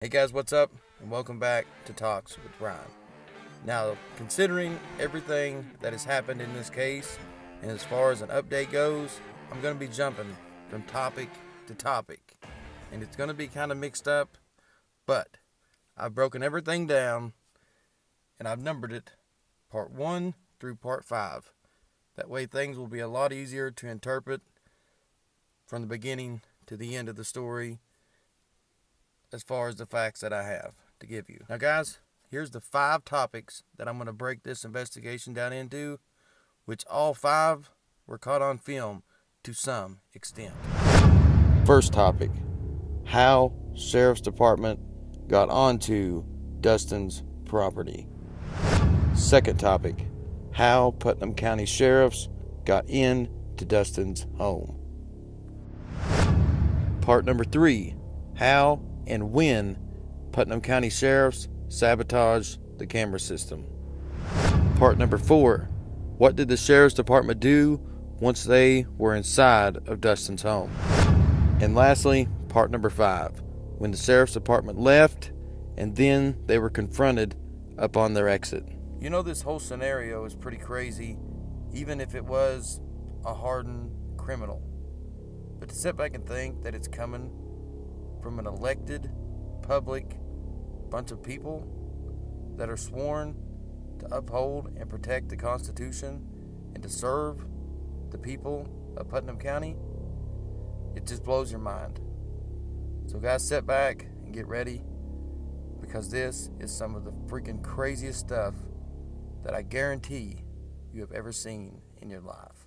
Hey guys, what's up? And welcome back to Talks with Ryan. Now, considering everything that has happened in this case, and as far as an update goes, I'm going to be jumping from topic to topic. And it's going to be kind of mixed up, but I've broken everything down and I've numbered it part 1 through part 5. That way things will be a lot easier to interpret from the beginning to the end of the story, as far as the facts that I have to give you. Now guys, here's the 5 topics that I'm going to break this investigation down into, which all 5 were caught on film to some extent. First topic: how Sheriff's Department got onto Dustin's property. Second topic: how Putnam County Sheriffs got into Dustin's home. Part number 3: how and when Putnam County Sheriffs sabotaged the camera system. Part number 4: what did the Sheriff's Department do once they were inside of Dustin's home? And lastly, part number 5: when the Sheriff's Department left and then they were confronted upon their exit. You know, this whole scenario is pretty crazy, even if it was a hardened criminal. But to sit back and think that it's coming from an elected, public bunch of people that are sworn to uphold and protect the Constitution and to serve the people of Putnam County, it just blows your mind. So guys, sit back and get ready, because this is some of the freaking craziest stuff that I guarantee you have ever seen in your life.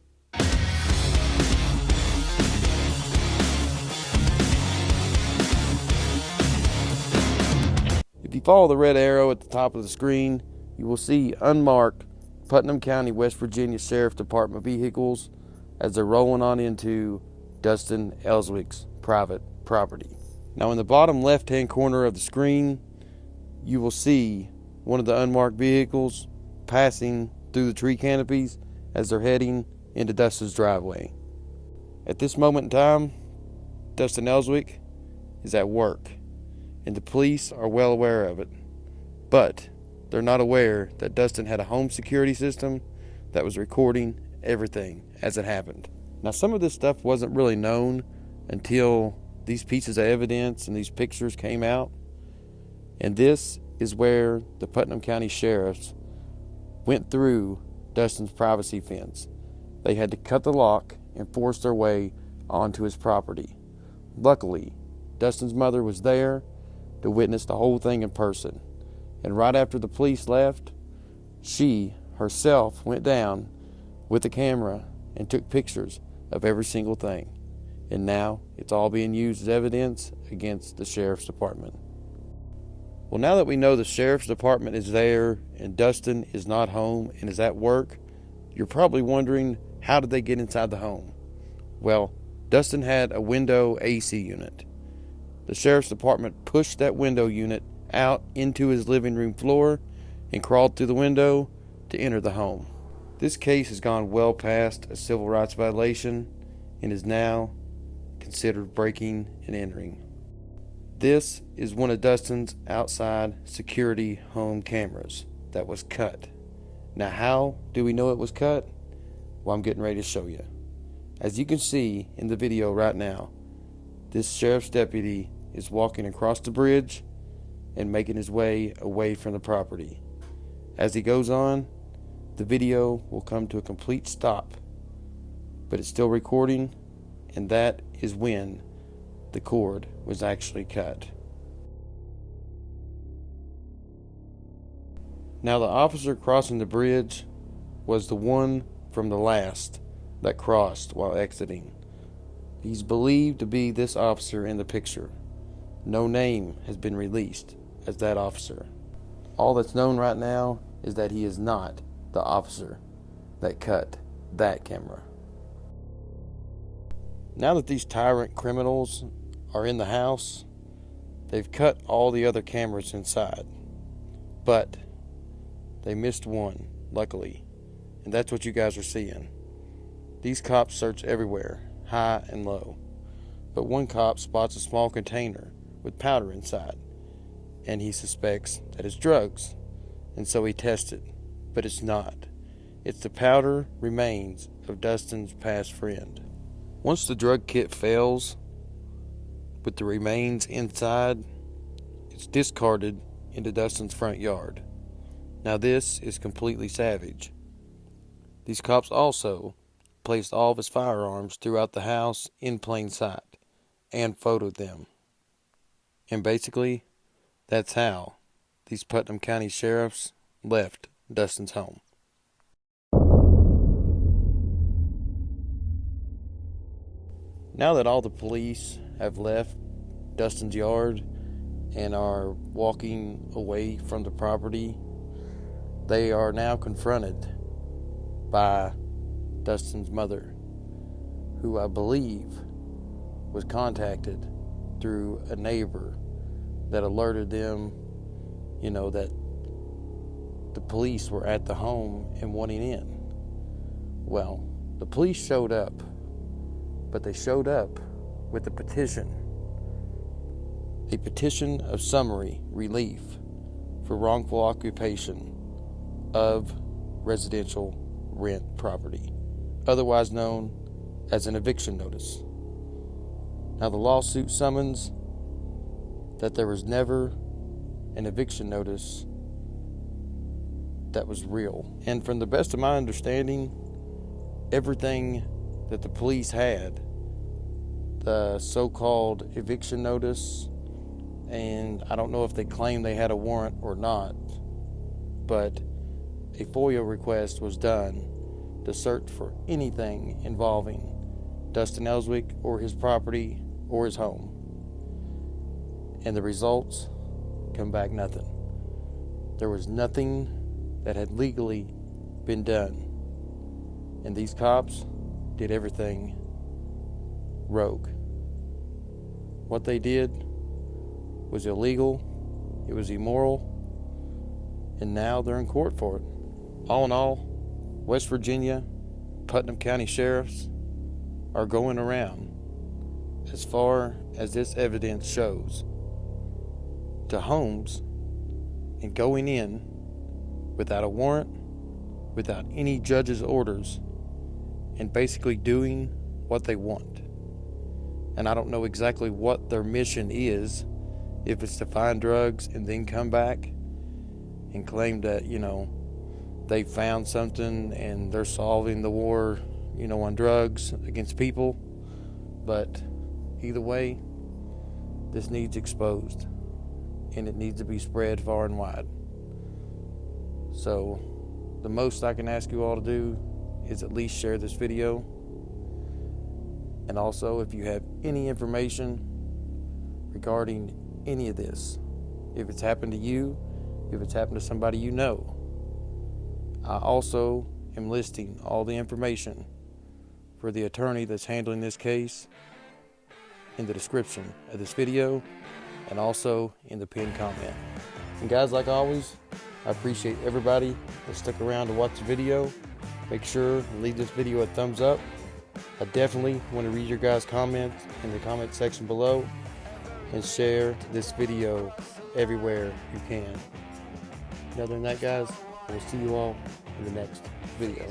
If you follow the red arrow at the top of the screen, you will see unmarked Putnam County, West Virginia Sheriff Department vehicles as they're rolling on into Dustin Ellswick's private property. Now, in the bottom left-hand corner of the screen, you will see one of the unmarked vehicles passing through the tree canopies as they're heading into Dustin's driveway. At this moment in time, Dustin Ellswick is at work, and the police are well aware of it. But they're not aware that Dustin had a home security system that was recording everything as it happened. Now, some of this stuff wasn't really known until these pieces of evidence and these pictures came out. And this is where the Putnam County Sheriffs went through Dustin's privacy fence. They had to cut the lock and force their way onto his property. Luckily, Dustin's mother was there to witness the whole thing in person. And right after the police left, she herself went down with the camera and took pictures of every single thing. And now it's all being used as evidence against the Sheriff's Department. Well, now that we know the Sheriff's Department is there and Dustin is not home and is at work, you're probably wondering, how did they get inside the home? Well, Dustin had a window AC unit. The Sheriff's Department pushed that window unit out into his living room floor and crawled through the window to enter the home. This case has gone well past a civil rights violation and is now considered breaking and entering. This is one of Dustin's outside security home cameras that was cut. Now, how do we know it was cut? Well, I'm getting ready to show you. As you can see in the video right now, this sheriff's deputy is walking across the bridge and making his way away from the property. As he goes on, the video will come to a complete stop, but it's still recording, and that is when the cord was actually cut. Now, the officer crossing the bridge was the one from the last that crossed while exiting. He's believed to be this officer in the picture. No name has been released as that officer. All that's known right now is that he is not the officer that cut that camera. Now that these tyrant criminals are in the house, they've cut all the other cameras inside. But they missed one, luckily, and that's what you guys are seeing. These cops search everywhere, high and low, but one cop spots a small container with powder inside. and he suspects that it's drugs, and so he tests it, but it's not. It's the powder remains of Dustin's past friend. Once the drug kit fails with the remains inside, it's discarded into Dustin's front yard. Now this is completely savage. These cops also placed all of his firearms throughout the house in plain sight and photoed them. And basically, that's how these Putnam County sheriffs left Dustin's home. Now that all the police have left Dustin's yard and are walking away from the property, they are now confronted by Dustin's mother, who I believe was contacted through a neighbor that alerted them, that the police were at the home and wanting in. Well, the police showed up, but they showed up with a petition of summary relief for wrongful occupation of residential rent property, otherwise known as an eviction notice. Now, the lawsuit summons that there was never an eviction notice that was real. And from the best of my understanding, everything that the police had, the so-called eviction notice, and I don't know if they claimed they had a warrant or not, but a FOIA request was done to search for anything involving Dustin Ellswick or his property or his home. And the results come back nothing. There was nothing that had legally been done. And these cops did everything rogue. What they did was illegal, it was immoral, and now they're in court for it. All in all, West Virginia, Putnam County sheriffs are going around, as far as this evidence shows, to homes and going in without a warrant, without any judge's orders, and basically doing what they want. And I don't know exactly what their mission is, if it's to find drugs and then come back and claim that, they found something and they're solving the war, on drugs against people. But either way, this needs exposed, and it needs to be spread far and wide. So the most I can ask you all to do is at least share this video. And also, if you have any information regarding any of this, if it's happened to you, if it's happened to somebody you know, I also am listing all the information for the attorney that's handling this case in the description of this video and also in the pinned comment. And guys, like always, I appreciate everybody that stuck around to watch the video. Make sure to leave this video a thumbs up. I definitely want to read your guys' comments in the comment section below, and share this video everywhere you can. Other than that, guys, we'll see you all in the next video.